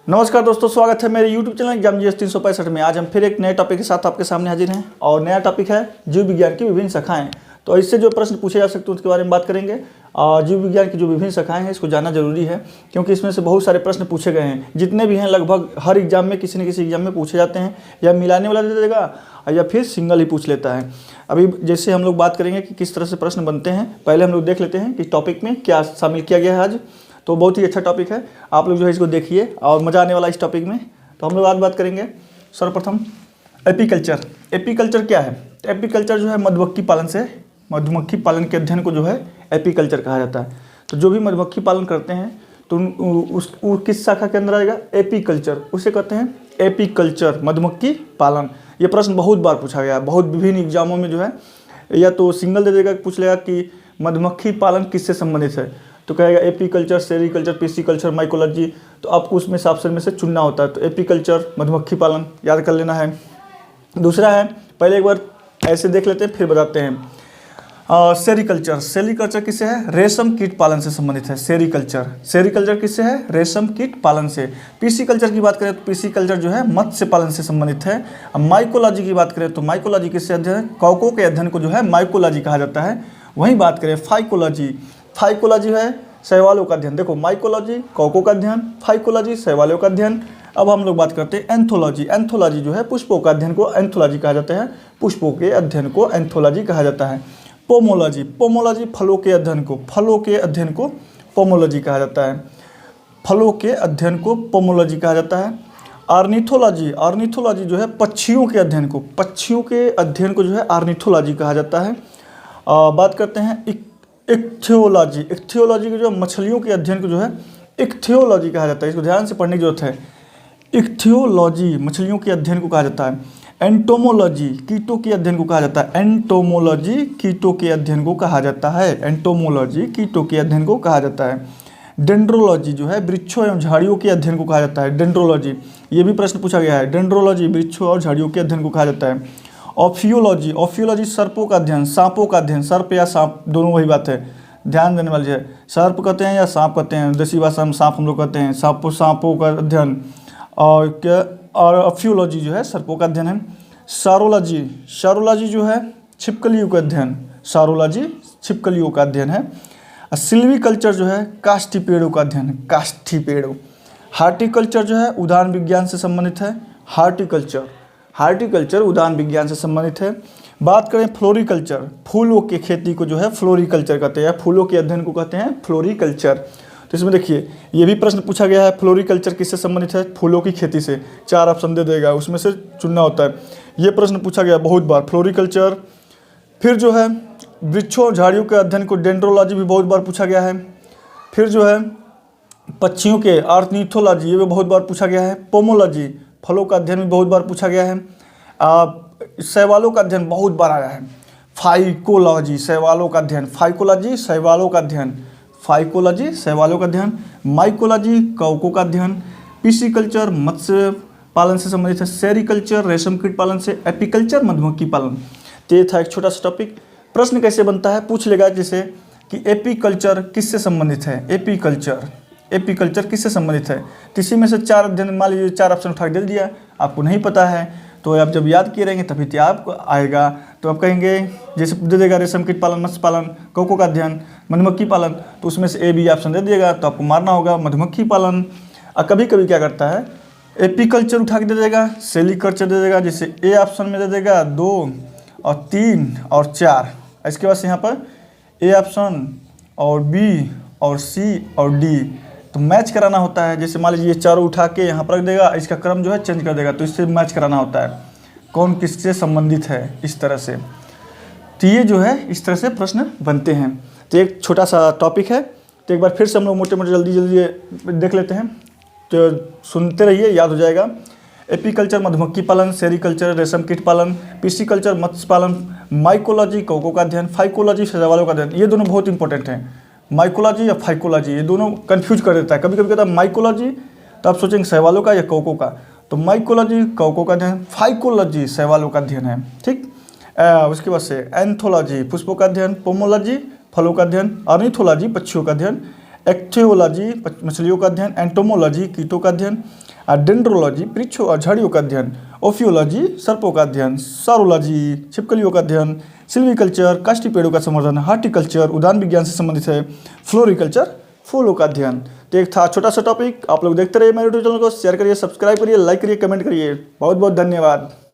नमस्कार दोस्तों, स्वागत है मेरे YouTube चैनल एग्जाम GS 365 में। आज हम फिर एक नए टॉपिक के साथ आपके सामने हाजिर हैं और नया टॉपिक है जीव विज्ञान की विभिन्न शाखाएं। तो इससे जो प्रश्न पूछे जा सकते हैं उसके बारे में बात करेंगे। और जीव विज्ञान की जो विभिन्न शाखाएं हैं इसको जानना जरूरी है, क्योंकि इसमें से बहुत सारे प्रश्न पूछे गए हैं। जितने भी हैं लगभग हर एग्जाम में किसी न किसी एग्जाम में पूछे जाते हैं, या मिलाने वाला दे देगा या फिर सिंगल ही पूछ लेता है। अभी जैसे हम लोग बात करेंगे कि किस तरह से प्रश्न बनते हैं, पहले हम लोग देख लेते हैं कि टॉपिक में क्या शामिल किया गया है आज। तो बहुत ही अच्छा टॉपिक है, आप लोग जो है इसको देखिए और मज़ा आने वाला इस टॉपिक में। तो हम लोग आज बात करेंगे सर्वप्रथम एपीकल्चर। एपीकल्चर क्या है? एपीकल्चर जो है मधुमक्खी पालन से, मधुमक्खी पालन के अध्ययन को जो है एपीकल्चर कहा जाता है। तो जो भी मधुमक्खी पालन करते हैं तो उस किस शाखा के अंदर आएगा? एपीकल्चर, उसे कहते हैं एपीकल्चर, मधुमक्खी पालन। ये प्रश्न बहुत बार पूछा गया है, बहुत विभिन्न एग्जामों में जो है, या तो सिंगल दे देगा, पूछ लेगा कि मधुमक्खी पालन किससे संबंधित है, तो कहेगा एपीकल्चर, सेरीकल्चर, पीसीकल्चर, माइकोलॉजी। तो आपको उसमें से ऑप्शन में से चुनना होता है। तो एपीकल्चर मधुमक्खी पालन याद कर लेना है। दूसरा है, पहले एक बार ऐसे देख लेते हैं फिर बताते हैं। सेरीकल्चर, सेरीकल्चर किससे है? रेशम कीट पालन से संबंधित है। सेरीकल्चर किससे है? रेशम कीट पालन से। पीसीकल्चर की बात करें तो पीसीकल्चर जो है मत्स्य पालन से संबंधित है। अब माइकोलॉजी की बात करें तो माइकोलॉजी किससे अध्ययन है? कौकों के अध्ययन को जो है माइकोलॉजी कहा जाता है। वहीं बात करें फाइकोलॉजी, फाइकोलॉजी है शैवालों का अध्ययन। देखो, माइकोलॉजी कौकों का अध्ययन, फाइकोलॉजी शैवालों का अध्ययन। अब हम लोग बात करते हैं एंथोलॉजी। एंथोलॉजी जो है पुष्पों का अध्ययन को एंथोलॉजी कहा जाता है। पुष्पों के अध्ययन को एंथोलॉजी कहा जाता है। पोमोलॉजी, पोमोलॉजी फलों के अध्ययन को, फलों के अध्ययन को पोमोलॉजी कहा जाता है। फलों के अध्ययन को पोमोलॉजी कहा जाता है। ऑर्निथोलॉजी, ऑर्निथोलॉजी जो है पक्षियों के अध्ययन को, पक्षियों के अध्ययन को जो है ऑर्निथोलॉजी कहा जाता है। बात करते हैं इक्थियोलॉजी, इक्थियोलॉजी जो मछलियों के अध्ययन को जो है इक्थियोलॉजी कहा जाता है। इसको ध्यान से पढ़ने की जरूरत है। इक्थियोलॉजी मछलियों के अध्ययन को कहा जाता है। एंटोमोलॉजी कीटों के अध्ययन को कहा जाता है। एंटोमोलॉजी कीटों के अध्ययन को कहा जाता है। एंटोमोलॉजी कीटों के अध्ययन को कहा जाता है। डेंड्रोलॉजी जो है वृक्षों एवं झाड़ियों के अध्ययन को कहा जाता है। डेंड्रोलॉजी, ये भी प्रश्न पूछा गया है। डेंड्रोलॉजी वृक्षों और झाड़ियों के अध्ययन को कहा जाता है। ऑफियोलॉजी, ऑफियोलॉजी सर्पों का अध्ययन, सांपों का अध्ययन। सर्प या सांप दोनों वही बात है, ध्यान देने वाली है। सर्प कहते हैं या सांप कहते हैं, देसी भाषा में सांप हम लोग कहते हैं। सांपों का अध्ययन। और क्या? और ऑफियोलॉजी जो है सर्पों का अध्ययन है। सारोलॉजी, सारोलॉजी जो है छिपकलियों का अध्ययन, सारोलॉजी छिपकलियों का अध्ययन है। सिल्वीकल्चर जो है काष्ठी पेड़ों का अध्ययन, काष्ठी पेड़ों। हार्टिकल्चर जो है उद्यान विज्ञान से संबंधित है। हार्टिकल्चर, हार्टिकल्चर उद्यान विज्ञान से संबंधित है। बात करें फ्लोरिकल्चर, फूलों की खेती को जो है फ्लोरिकल्चर कहते हैं, फूलों के अध्ययन को कहते हैं फ्लोरिकल्चर। तो इसमें देखिए ये भी प्रश्न पूछा गया है, फ्लोरिकल्चर किससे संबंधित है? फूलों की खेती से। 4 ऑप्शन दे देगा, उसमें से चुनना होता है। ये प्रश्न पूछा गया बहुत बार, फ्लोरिकल्चर। फिर जो है वृक्षों और झाड़ियों के अध्ययन को डेंड्रोलॉजी भी बहुत बार पूछा गया है। फिर जो है पक्षियों के ऑर्निथोलॉजी, ये भी बहुत बार पूछा गया है। पोमोलॉजी फलों का अध्ययन भी बहुत बार पूछा गया है। शैवालों का अध्ययन बहुत बार आया है। फाइकोलॉजी शैवालों का अध्ययन, फाइकोलॉजी शैवालों का अध्ययन, फाइकोलॉजी शैवालों का अध्ययन। माइकोलॉजी कौकों का अध्ययन। पीसीकल्चर मत्स्य पालन से संबंधित है। सेरीकल्चर रेशम कीट पालन से। एपीकल्चर मधुमक्खी पालन। तो ये था एक छोटा सा टॉपिक। प्रश्न कैसे बनता है? पूछ लेगा जैसे कि एपीकल्चर किससे संबंधित है? एपीकल्चर, एपीकल्चर किससे संबंधित है? तो इसी में से 4 अध्ययन, मान लीजिए 4 ऑप्शन उठा के दे दिया, आपको नहीं पता है तो आप जब याद किए रहेंगे तभी तो आपको आएगा। तो आप कहेंगे जैसे दे देगा रेशम कीट पालन, मत्स्य पालन, कौकों का अध्ययन, मधुमक्खी पालन, तो उसमें से ए बी ऑप्शन दे दिएगा, तो आपको मारना होगा मधुमक्खी पालन। और कभी कभी क्या करता है, एपीकल्चर उठा के दे देगा, सेरीकल्चर दे देगा। जैसे ए ऑप्शन में दे देगा 2 और 3 और 4। इसके बाद यहाँ पर ए ऑप्शन और बी और सी और डी, तो मैच कराना होता है। जैसे मान लीजिए ये चारों उठा के यहाँ पर रख देगा, इसका क्रम जो है चेंज कर देगा, तो इससे मैच कराना होता है कौन किससे संबंधित है, इस तरह से। तो ये जो है इस तरह से प्रश्न बनते हैं। तो एक छोटा सा टॉपिक है, तो एक बार फिर से हम लोग मोटे मोटे जल्दी देख लेते हैं, तो सुनते रहिए, याद हो जाएगा। एपीकल्चर मधुमक्खी पालन, सेरीकल्चर रेशम कीट पालन, पीसीकल्चर मत्स्य पालन, माइकोलॉजी कौकों का अध्ययन, फाइकोलॉजी शैवालों का अध्ययन। ये दोनों बहुत इंपॉर्टेंट हैं, माइकोलॉजी या फाइकोलॉजी, ये दोनों कंफ्यूज कर देता है। कभी कभी कहता है माइकोलॉजी, तो आप सोचेंगे शैवालों का या कौकों का, तो माइकोलॉजी कौकों का अध्ययन, फाइकोलॉजी शैवालों का अध्ययन है, ठीक। उसके बाद से एंथोलॉजी पुष्पों का अध्ययन, पोमोलॉजी फलों का अध्ययन, ऑर्निथोलॉजी पक्षियों का अध्ययन, एक्थियोलॉजी मछलियों का अध्ययन, एंटोमोलॉजी कीटों का अध्ययन, डेंड्रोलॉजी वृक्षों और झाड़ियों का अध्ययन, ओफियोलॉजी सर्पों का अध्ययन, सारोलॉजी छिपकलियों का अध्ययन, सिल्वीकल्चर काष्ठी पेड़ों का संवर्धन, हार्टिकल्चर उद्यान विज्ञान से संबंधित है, फ्लोरिकल्चर फूलों का अध्ययन। तो एक था छोटा सा टॉपिक। आप लोग देखते रहिए मेरे यूट्यूब चैनल को, शेयर करिए, सब्सक्राइब करिए, लाइक करिए, कमेंट करिए। बहुत बहुत धन्यवाद।